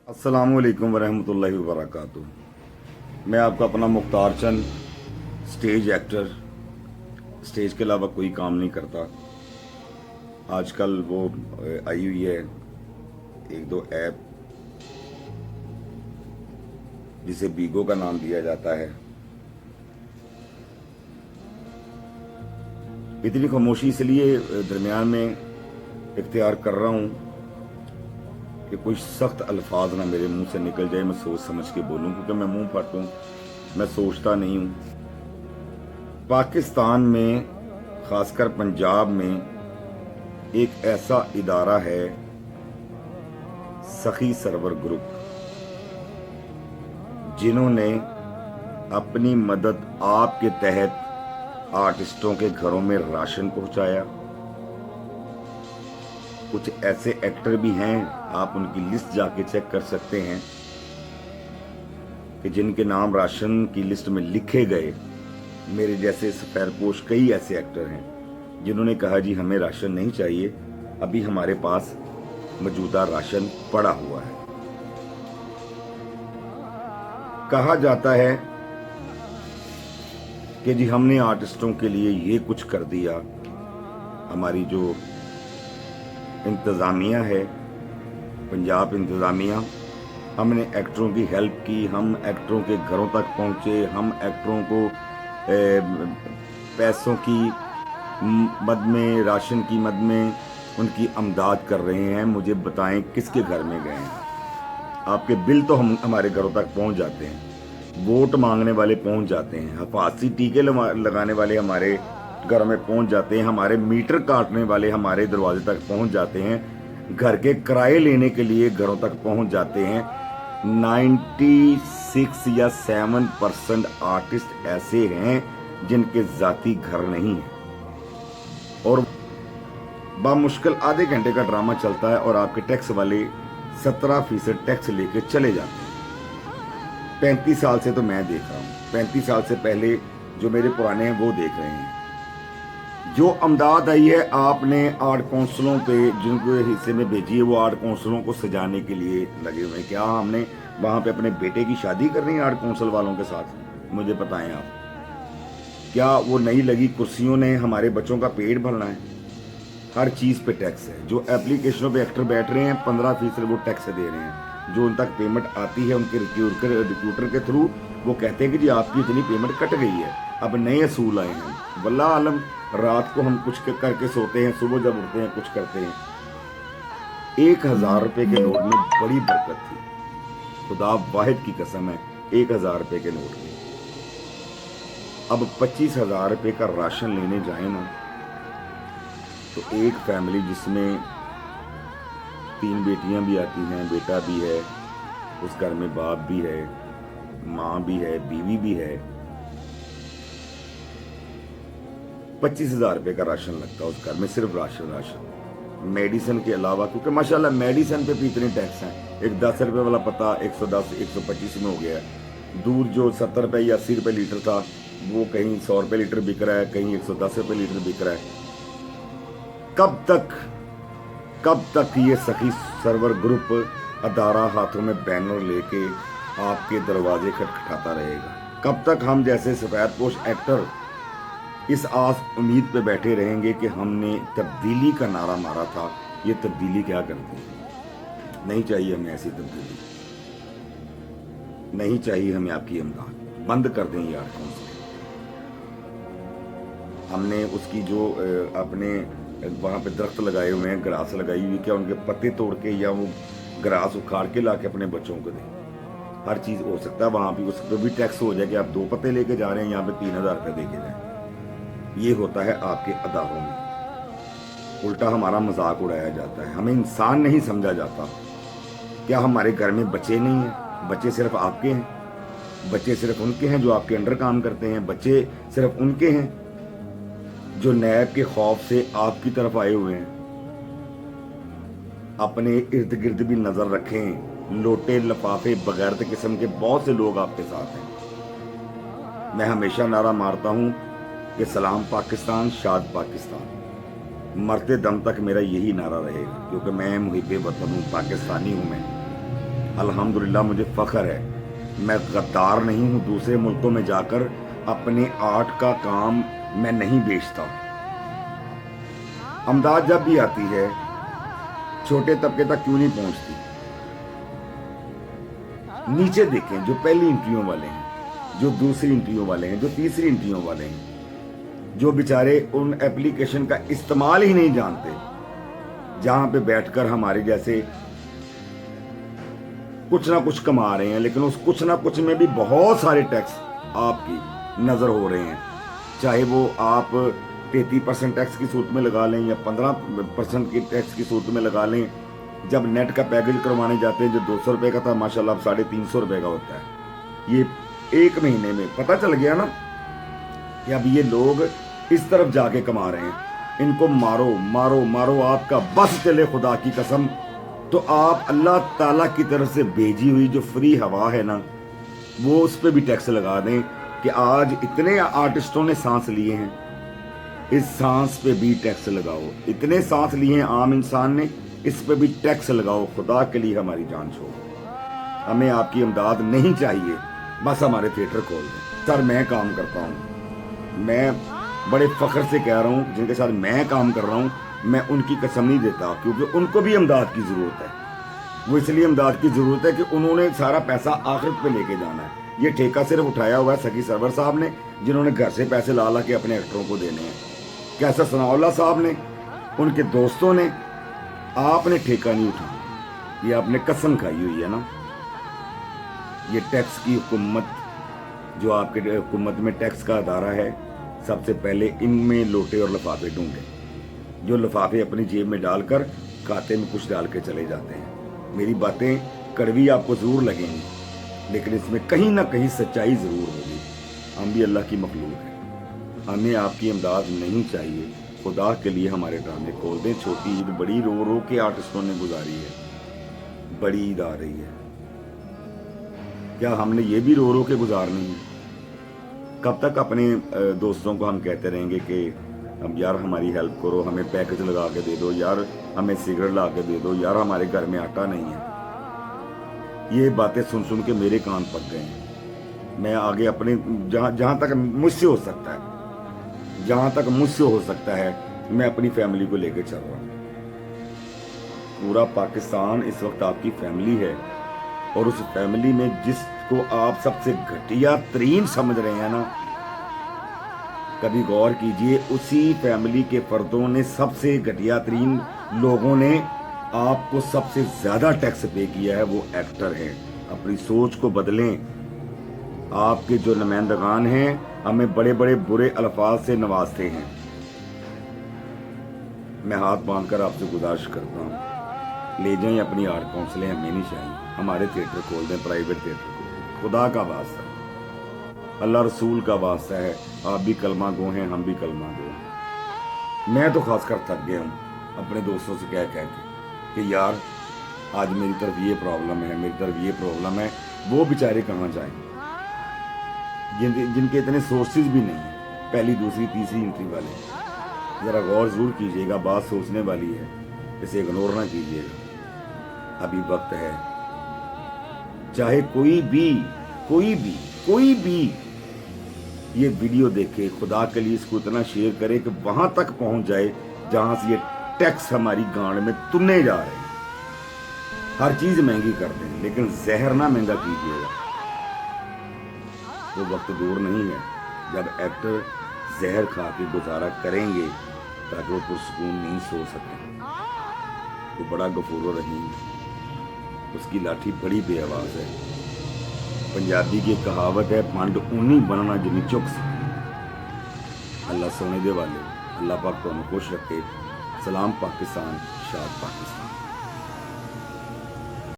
अस्सलामुअलैकुम वरहमतुल्लाहि वबरकातुहू। मैं आपका अपना मुख्तार चंद, स्टेज एक्टर। स्टेज के अलावा कोई काम नहीं करता। आजकल वो आई हुई है एक दो ऐप जिसे बीगो का नाम दिया जाता है। इतनी खामोशी इसलिए दरमियान में इख्तियार कर रहा हूँ कि कोई सख्त अल्फाज ना मेरे मुंह से निकल जाए, मैं सोच समझ के बोलूं, क्योंकि मैं मुंह फाटूं मैं सोचता नहीं हूं। पाकिस्तान में खासकर पंजाब में एक ऐसा इदारा है सखी सरवर ग्रुप, जिन्होंने अपनी मदद आपके तहत आर्टिस्टों के घरों में राशन पहुंचाया। कुछ ऐसे एक्टर भी हैं, आप उनकी लिस्ट जाके चेक कर सकते हैं, कि जिनके नाम राशन की लिस्ट में लिखे गए। मेरे जैसे सफेदपोश कई ऐसे एक्टर हैं जिन्होंने कहा जी हमें राशन नहीं चाहिए, अभी हमारे पास मौजूदा राशन पड़ा हुआ है। कहा जाता है कि जी हमने आर्टिस्टों के लिए ये कुछ कर दिया। हमारी जो इंतज़ामिया है, पंजाब इंतज़ामिया, हमने एक्टरों की हेल्प की, हम एक्टरों के घरों तक पहुँचे, हम एक्टरों को पैसों की मद में, राशन की मद में उनकी अमदाद कर रहे हैं। मुझे बताएं किसके घर में गए हैं? आपके बिल तो हमारे घरों तक पहुँच जाते हैं, वोट मांगने वाले पहुँच जाते हैं, हिफाजती टीके लगाने वाले हमारे घरों में पहुंच जाते हैं, हमारे मीटर काटने वाले हमारे दरवाजे तक पहुंच जाते हैं, घर के किराए लेने के लिए घरों तक पहुंच जाते हैं। 96 या 7% आर्टिस्ट ऐसे हैं जिनके जाती घर नहीं है, और बामुश्किल आधे घंटे का ड्रामा चलता है और आपके टैक्स वाले 17% टैक्स लेके चले जाते हैं। 35 साल से तो मैं देख रहा हूँ, 35 साल से पहले जो मेरे पुराने हैं वो देख रहे हैं। जो अमदाद आई है आपने आर्ट काउंसिलों पे जिनको हिस्से में भेजी है, वो आर्ट काउंसिलों को सजाने के लिए लगे हुए हैं। क्या हमने वहाँ पे अपने बेटे की शादी करनी है आर्ट काउंसिल वालों के साथ? मुझे बताएं आप। क्या वो नई लगी कुर्सियों ने हमारे बच्चों का पेट भरना है? हर चीज़ पे टैक्स है। जो एप्लीकेशनों पे एक्टर बैठ रहे हैं 15% वो टैक्स दे रहे हैं। जो उन तक पेमेंट आती है उनके रिक्रूटर के थ्रू, वो कहते हैं कि जी आपकी इतनी पेमेंट कट गई है, अब नए असूल आए हैं। वल्लाह आलम, रात को हम कुछ करके सोते हैं, सुबह जब उठते हैं कुछ करते हैं। 1000 रुपए के नोट में बड़ी बरकत थी, खुदा वाहिद की कसम है, 1000 रुपए के नोट में। अब 25,000 रुपए का राशन लेने जाए ना, तो एक फैमिली जिसमें 3 बेटियां भी आती हैं, बेटा भी है, उस घर में बाप भी है, माँ भी है, बीवी भी है, 25,000 रुपए का राशन लगता है उस घर में, सिर्फ राशन मेडिसिन के अलावा। क्योंकि माशाल्लाह मेडिसिन पे भी इतने टैक्स हैं। एक 10 रुपए वाला पता 110 125 में हो गया है। दूध जो 70 रुपए या 80 रुपए लीटर था, वो कहीं 100 रुपए लीटर बिक रहा है, कहीं 110 रुपए लीटर बिक रहा है। कब तक ये सखी सरवर ग्रुप अदारा हाथों में बैनर लेके आपके दरवाजे खटखटाता रहेगा? कब तक हम जैसे सफेदपोश एक्टर इस आस उम्मीद पे बैठे रहेंगे कि हमने तब्दीली का नारा मारा था? ये तब्दीली क्या करती है? नहीं चाहिए हमें ऐसी तब्दीली, नहीं चाहिए हमें आपकी इमदाद। बंद कर दें ये आर्ट काउंसिल। हमने उसकी जो अपने वहाँ पे दरख्त लगाए हुए हैं, ग्रास लगाई हुई, क्या उनके पत्ते तोड़ के या वो ग्रास उखाड़ के ला के अपने बच्चों को दें? हर चीज़ हो सकता है वहाँ भी, उस पर भी टैक्स हो जाए कि आप 2 पत्ते लेके जा रहे हैं, यहाँ पे 3000 रुपये दे के जाए। ये होता है आपके अदारों में। उल्टा हमारा मजाक उड़ाया जाता है, हमें इंसान नहीं समझा जाता। क्या हमारे घर में बच्चे नहीं हैं? बच्चे सिर्फ आपके हैं, बच्चे सिर्फ उनके हैं जो आपके अंडर काम करते हैं, बच्चे सिर्फ उनके हैं जो नैब के खौफ से आपकी तरफ आए हुए हैं। अपने इर्द गिर्द भी नजर रखें, लोटे लफाफे बगैर किस्म के बहुत से लोग आपके साथ हैं। मैं हमेशा नारा मारता हूं कि सलाम पाकिस्तान, शाद पाकिस्तान। मरते दम तक मेरा यही नारा रहेगा, क्योंकि मैं मुहिब्बे वतन हूँ, पाकिस्तानी हूँ मैं। अल्हम्दुलिल्लाह मुझे फ़ख्र है, मैं गद्दार नहीं हूँ। दूसरे मुल्कों में जाकर अपने आर्ट का काम मैं नहीं बेचता। अमदाद जब भी आती है छोटे तबके तक क्यों नहीं पहुंचती? नीचे देखें, जो पहली इंट्रियों वाले हैं, जो दूसरी इंट्रियों वाले हैं, जो तीसरी इंट्रियों वाले हैं, जो बेचारे उन एप्लीकेशन का इस्तेमाल ही नहीं जानते, जहां पे बैठकर हमारे जैसे कुछ ना कुछ कमा रहे हैं, लेकिन उस कुछ ना कुछ में भी बहुत सारे टैक्स आपकी नजर हो रहे हैं। चाहे वो आप 33% टैक्स की सूरत में लगा लें या 15% की टैक्स की सूरत में लगा लें। जब नेट का पैकेज करवाने जाते हैं, जो 200 रुपए का था माशाल्लाह अब 350 रुपए का होता है। ये एक महीने में पता चल गया ना कि अब ये लोग इस तरफ जाके कमा रहे हैं। इनको मारो मारो मारो, आपका बस चले खुदा की कसम। तो आप अल्लाह ताला की तरफ से भेजी हुई जो फ्री हवा है ना, वो उस पर भी टैक्स लगा दें कि आज इतने आर्टिस्टों ने सांस लिए हैं, इस सांस पे भी टैक्स लगाओ। इतने सांस लिए हैं आम इंसान ने, इस पे भी टैक्स लगाओ। खुदा के लिए हमारी जान छोड़ो, हमें आपकी इमदाद नहीं चाहिए, बस हमारे थिएटर खोल दें। सर मैं काम करता हूँ, मैं बड़े फख्र से कह रहा हूँ, जिनके साथ मैं काम कर रहा हूँ, मैं उनकी कसम नहीं देता, क्योंकि उनको भी इमदाद की ज़रूरत है। वो इसलिए इमदाद की ज़रूरत है कि उन्होंने सारा पैसा आखिरत पे लेके जाना है। ये ठेका सिर्फ उठाया हुआ है सकी सरवर साहब ने, जिन्होंने घर से पैसे ला ला के अपने एक्टरों को देने हैं। कैसा सनाउल्लाह साहब ने, उनके दोस्तों ने, आपने ठेका नहीं उठाया, ये आपने कसम खाई हुई है ना। ये टैक्स की हुकूमत, जो आपके हुकूमत में टैक्स का अदारा है, सबसे पहले इनमें लोटे और लिफाफे ढूंढे। जो लिफाफे अपनी जेब में डालकर खाते में कुछ डाल के चले जाते हैं। मेरी बातें कड़वी आपको ज़रूर लगेंगी, लेकिन इसमें कहीं ना कहीं सच्चाई ज़रूर होगी। हम भी अल्लाह की मखलूक है, हमें आपकी इमदाद नहीं चाहिए। खुदा के लिए हमारे ड्रामे खोल दें। छोटी ईद बड़ी रो रो के आर्टिस्टों ने गुजारी है, बड़ी ईद आ रही है, क्या हमने ये भी रो रो के गुजारनी है? कब तक अपने दोस्तों को हम कहते रहेंगे कि हम यार हमारी हेल्प करो, हमें पैकेज लगा के दे दो, यार हमें सिगरेट ला के दे दो, यार हमारे घर में आटा नहीं है। ये बातें सुन सुन के मेरे कान पक गए हैं। मैं आगे अपने जहाँ तक मुझसे हो सकता है, जहाँ तक मुझसे हो सकता है, मैं अपनी फैमिली को लेकर चल रहा हूँ। पूरा पाकिस्तान इस वक्त आपकी फैमिली है, और उस फैमिली में जिसको आप सबसे घटिया तरीन समझ रहे हैं ना, कभी गौर कीजिए, उसी फैमिली के फर्दों ने, सबसे घटिया तरीन लोगों ने आपको सबसे ज्यादा टैक्स पे किया है, वो एक्टर हैं। अपनी सोच को बदलें। आपके जो नुमाइंदगान हैं हमें बड़े बड़े बुरे अल्फाज से नवाजते हैं। मैं हाथ बांधकर आपसे गुजारिश करता हूँ, ले जाएं अपनी आर्ट काउंसलें, हमें नहीं चाहिए। हमारे थिएटर खोल दें, प्राइवेट थिएटर को। खुदा का वास्ता, अल्लाह रसूल का वास्ता है, आप भी कलमा गो हैं, हम भी कलमा गो हैं। मैं तो खासकर थक गया हूँ अपने दोस्तों से कह के कि यार आज मेरी तरफ ये प्रॉब्लम है, मेरी तरफ ये प्रॉब्लम है। वो बेचारे कहाँ जाएं जिनके इतने सोर्सेज भी नहीं है, पहली दूसरी तीसरी एंट्री वाले। ज़रा गौर ज़रूर कीजिएगा, बात सोचने वाली है, इसे इग्नोर ना कीजिएगा। अभी वक्त है, चाहे कोई भी ये वीडियो देखे, खुदा के लिए इसको इतना शेयर करे कि वहां तक पहुंच जाए जहां से ये टैक्स हमारी गांड में तुनने जा रहे हैं। हर चीज महंगी कर दें, लेकिन जहर ना महंगा कीजिएगा। वो वक्त दूर नहीं है जब एक्टर जहर खा के गुजारा करेंगे ताकि वो पुरसकून नहीं सो सकें। वो बड़ा गफूर रहीम, उसकी लाठी बड़ी बेआवाज है। पंजाबी की कहावत है, पंड उन्नी बनना जिन्नी चुक सके। अल्लाह सोने दे वाले, अल्लाह पाक तुहानू खुश रखे। सलाम पाकिस्तान, शाद पाकिस्तान।